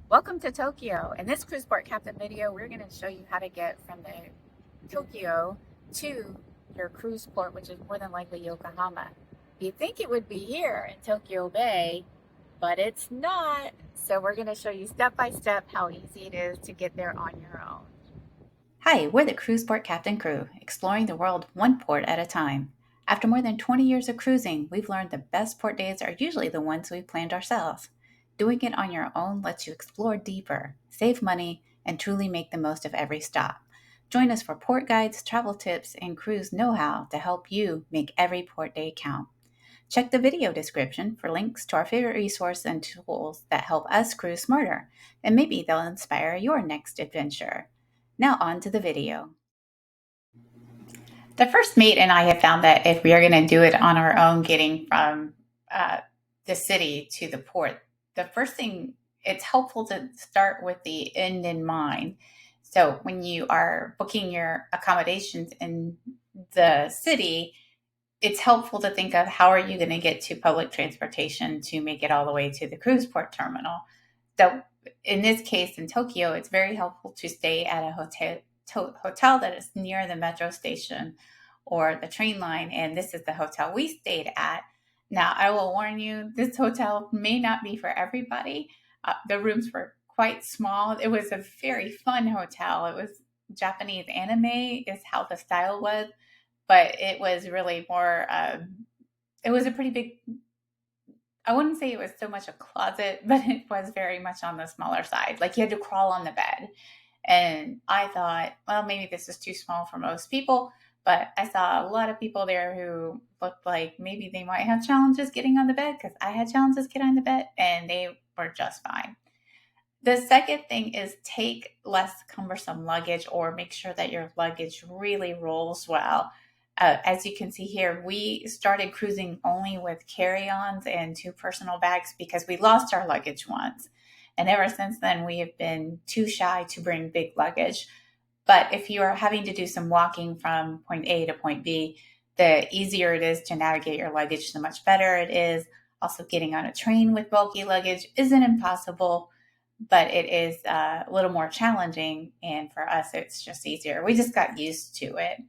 Welcome to Tokyo. In this cruise port captain video, we're going to show you how to get from the Tokyo to your cruise port, which is more than likely Yokohama. You'd think it would be here in Tokyo Bay, but it's not. So we're going to show you step by step how easy it is to get there on your own. Hi, we're the Cruise Port Captain crew, exploring the world one port at a time. After more than 20 years of cruising, we've learned the best port days are usually the ones we've planned ourselves. Doing it on your own lets you explore deeper, save money, and truly make the most of every stop. Join us for port guides, travel tips, and cruise know how to help you make every port day count. Check the video description for links to our favorite resources and tools that help us cruise smarter, and maybe they'll inspire your next adventure. Now, on to the video. The first mate and I have found that if we are going to do it on our own, getting from uh, the city to the port, the first thing it's helpful to start with the end in mind. So when you are booking your accommodations in the city, it's helpful to think of how are you going to get to public transportation to make it all the way to the cruise port terminal. So in this case in Tokyo, it's very helpful to stay at a hotel that is near the metro station or the train line. And this is the hotel we stayed at. Now, I will warn you, this hotel may not be for everybody. The rooms were quite small. It was a very fun hotel. It was Japanese anime, is how the style was, but it was really more, it was a pretty big, I wouldn't say it was so much a closet, but it was very much on the smaller side. Like you had to crawl on the bed. And I thought, well, maybe this is too small for most people. But I saw a lot of people there who looked like maybe they might have challenges getting on the bed because I had challenges getting on the bed and they were just fine. The second thing is take less cumbersome luggage or make sure that your luggage really rolls well. As you can see here, we started cruising only with carry ons and two personal bags because we lost our luggage once. And ever since then, we have been too shy to bring big luggage. But if you are having to do some walking from point A to point B, the easier it is to navigate your luggage, the much better it is. Also, getting on a train with bulky luggage isn't impossible, but it is a little more challenging. And for us, it's just easier. We just got used to it.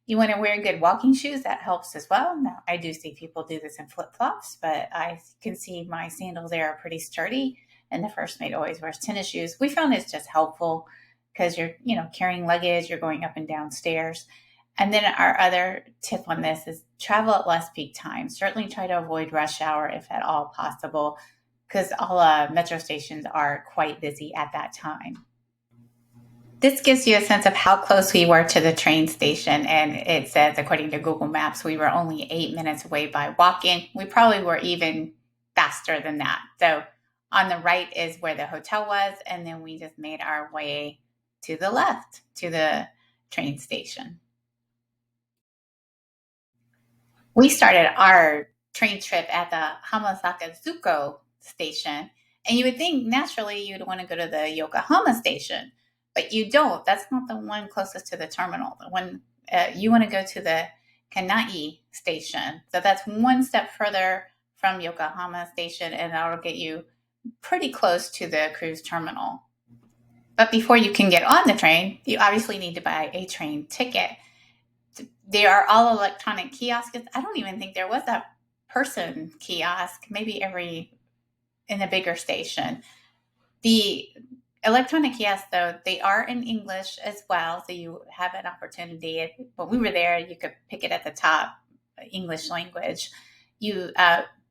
You want to wear good walking shoes, that helps as well. Now, I do see people do this in flip flops, but I can see my sandals there are pretty sturdy. And the first mate always wears tennis shoes. We found it's just helpful because you're, carrying luggage, you're going up and down stairs. And then our other tip on this is travel at less peak times. Certainly try to avoid rush hour if at all possible, because all metro stations are quite busy at that time. This gives you a sense of how close we were to the train station. And it says, according to Google Maps, we were only 8 minutes away by walking. We probably were even faster than that. So on the right is where the hotel was. And then we just made our way to the left to the train station. We started our train trip at the Hamasakazuko station. And you would think naturally you'd want to go to the Yokohama station, but you don't. That's not the one closest to the terminal. The one you want to go to the Kanai station. So that's one step further from Yokohama station, and that'll get you pretty close to the cruise terminal. But before you can get on the train, you obviously need to buy a train ticket. They are all electronic kiosks. I don't even think there was a person kiosk, maybe every in a bigger station. The electronic kiosks, though, they are in English as well, so you have an opportunity. When we were there, you could pick it at the top, English language. You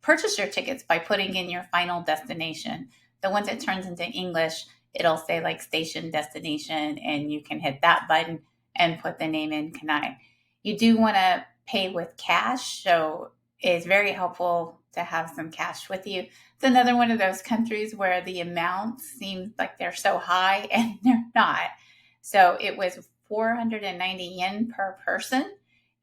purchase your tickets by putting in your final destination. The once it turns into English, it'll say like station destination, and you can hit that button and put the name in Kanai. You do want to pay with cash, so it's very helpful to have some cash with you. It's another one of those countries where the amounts seem like they're so high and they're not. So it was 490 yen per person.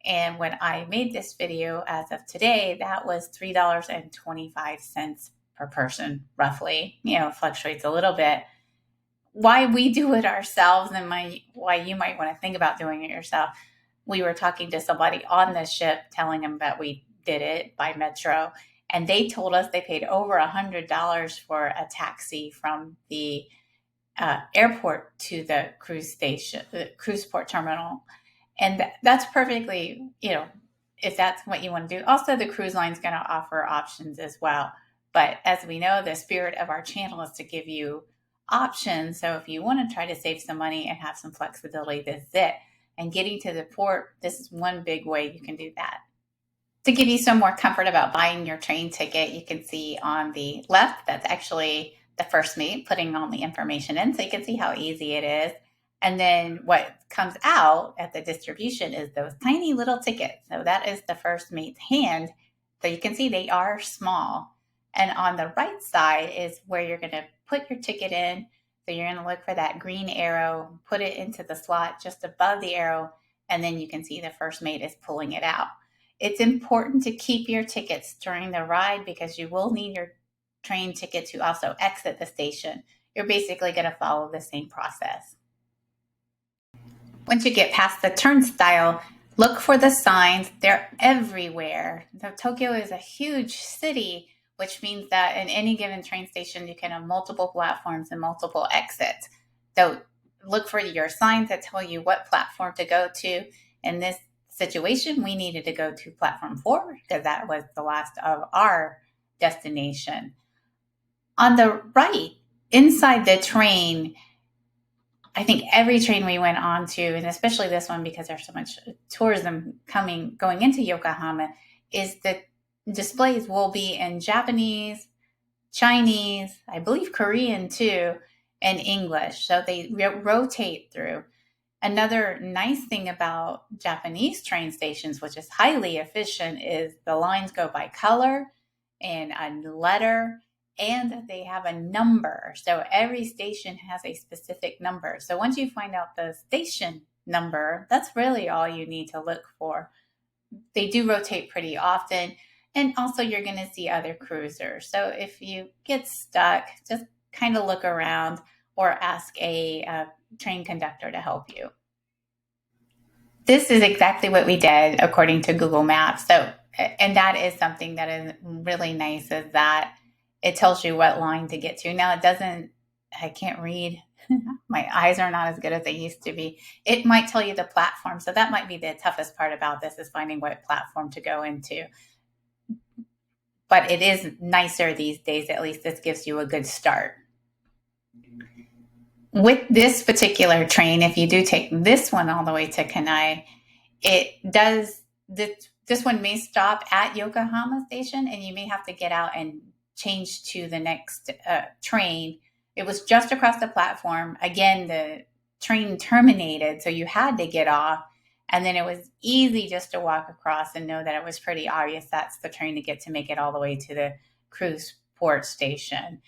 And when I made this video as of today, that was $3.25 per person, roughly. Fluctuates a little bit. Why we do it ourselves and why you might want to think about doing it yourself. We were talking to somebody on the ship telling them that we did it by metro, And they told us they paid over $100 for a taxi from the airport to the cruise station, the cruise port terminal. And that's perfectly, if that's what you want to do. Also, the cruise line's going to offer options as well. But as we know, the spirit of our channel is to give you options. So if you want to try to save some money and have some flexibility, this is it. And getting to the port, this is one big way you can do that. To give you some more comfort about buying your train ticket, you can see on the left, that's actually the first mate putting all the information in. So you can see how easy it is. And then what comes out at the distribution is those tiny little tickets. So that is the first mate's hand. So you can see they are small. And on the right side is where you're going to put your ticket in. So you're going to look for that green arrow, put it into the slot just above the arrow, and then you can see the first mate is pulling it out. It's important to keep your tickets during the ride because you will need your train ticket to also exit the station. You're basically going to follow the same process. Once you get past the turnstile, look for the signs. They're everywhere. Tokyo is a huge city, which means that in any given train station, you can have multiple platforms and multiple exits. So look for your signs that tell you what platform to go to. In this situation, we needed to go to platform 4 because that was the last of our destination. On the right, inside the train, I think every train we went on to, and especially this one because there's so much tourism going into Yokohama, is the displays will be in Japanese, Chinese, I believe Korean too, and English. So they rotate through. Another nice thing about Japanese train stations, which is highly efficient, is the lines go by color and a letter, and they have a number. So every station has a specific number. So once you find out the station number, that's really all you need to look for. They do rotate pretty often. And also you're going to see other cruisers. So if you get stuck, just kind of look around or ask a train conductor to help you. This is exactly what we did according to Google Maps. So, and that is something that is really nice, is that it tells you what line to get to. Now it doesn't, I can't read. My eyes are not as good as they used to be. It might tell you the platform. So that might be the toughest part about this, is finding what platform to go into. But it is nicer these days. At least this gives you a good start. With this particular train, if you do take this one all the way to Kanai, this one may stop at Yokohama station, and you may have to get out and change to the next train. It was just across the platform. Again, the train terminated, so you had to get off. And then it was easy just to walk across and know that it was pretty obvious that's the train to get to make it all the way to the cruise port station.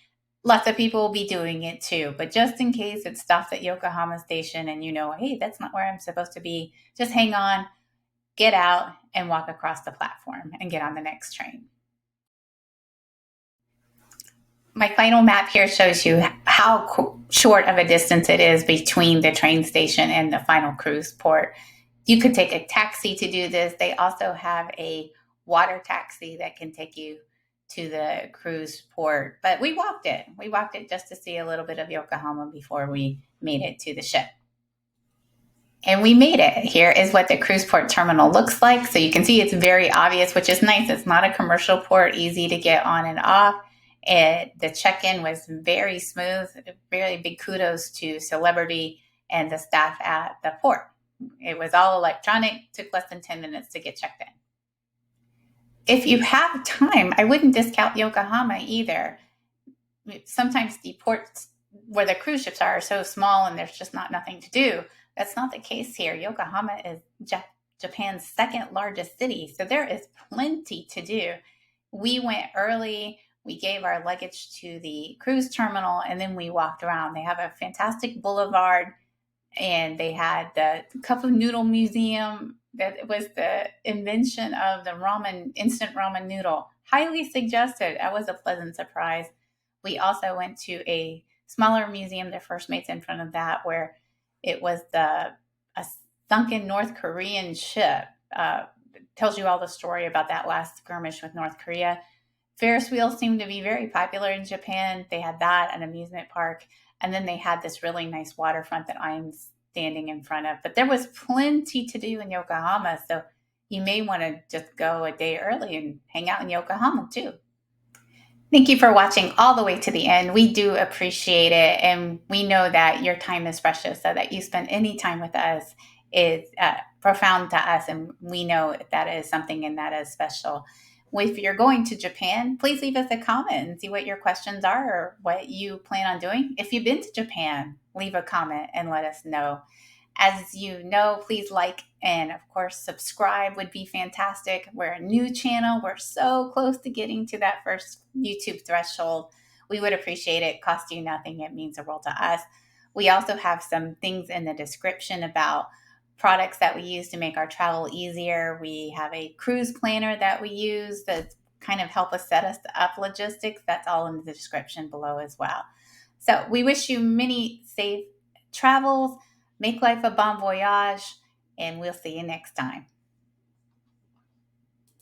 Lots of people will be doing it too, but just in case it stops at Yokohama station and you know, hey, that's not where I'm supposed to be, just hang on, get out, and walk across the platform and get on the next train. My final map here shows you how short of a distance it is between the train station and the final cruise port. You could take a taxi to do this. They also have a water taxi that can take you to the cruise port. But we walked it. We walked it just to see a little bit of Yokohama before we made it to the ship. And we made it. Here is what the cruise port terminal looks like. So you can see it's very obvious, which is nice. It's not a commercial port, easy to get on and off. The check-in was very smooth. Very big kudos to Celebrity and the staff at the port. It was all electronic, took less than 10 minutes to get checked in. If you have time, I wouldn't discount Yokohama either. Sometimes the ports where the cruise ships are so small and there's just nothing to do. That's not the case here. Yokohama is Japan's second largest city, so there is plenty to do. We went early. We gave our luggage to the cruise terminal, and then we walked around. They have a fantastic boulevard, and they had the cup of noodle museum. That was the invention of the instant ramen noodle. Highly suggested. That was a pleasant surprise. We also went to a smaller museum, the first mate's in front of that, where it was a sunken North Korean ship. Tells you all the story about that last skirmish with North Korea. Ferris wheels seem to be very popular in Japan. They had that, an amusement park, and then they had this really nice waterfront that I'm standing in front of. But there was plenty to do in Yokohama, so you may want to just go a day early and hang out in Yokohama too. Thank you for watching all the way to the end. We do appreciate it, and we know that your time is precious, so that you spend any time with us is profound to us, and we know that is something and that is special. If you're going to Japan, please leave us a comment and see what your questions are or what you plan on doing. If you've been to Japan, leave a comment and let us know. As you know, please like and, of course, subscribe would be fantastic. We're a new channel. We're so close to getting to that first YouTube threshold. We would appreciate it. Cost you nothing. It means the world to us. We also have some things in the description about products that we use to make our travel easier. We have a cruise planner that we use that kind of help us set us up logistics. That's all in the description below as well. So we wish you many safe travels. Make life a bon voyage, and we'll see you next time.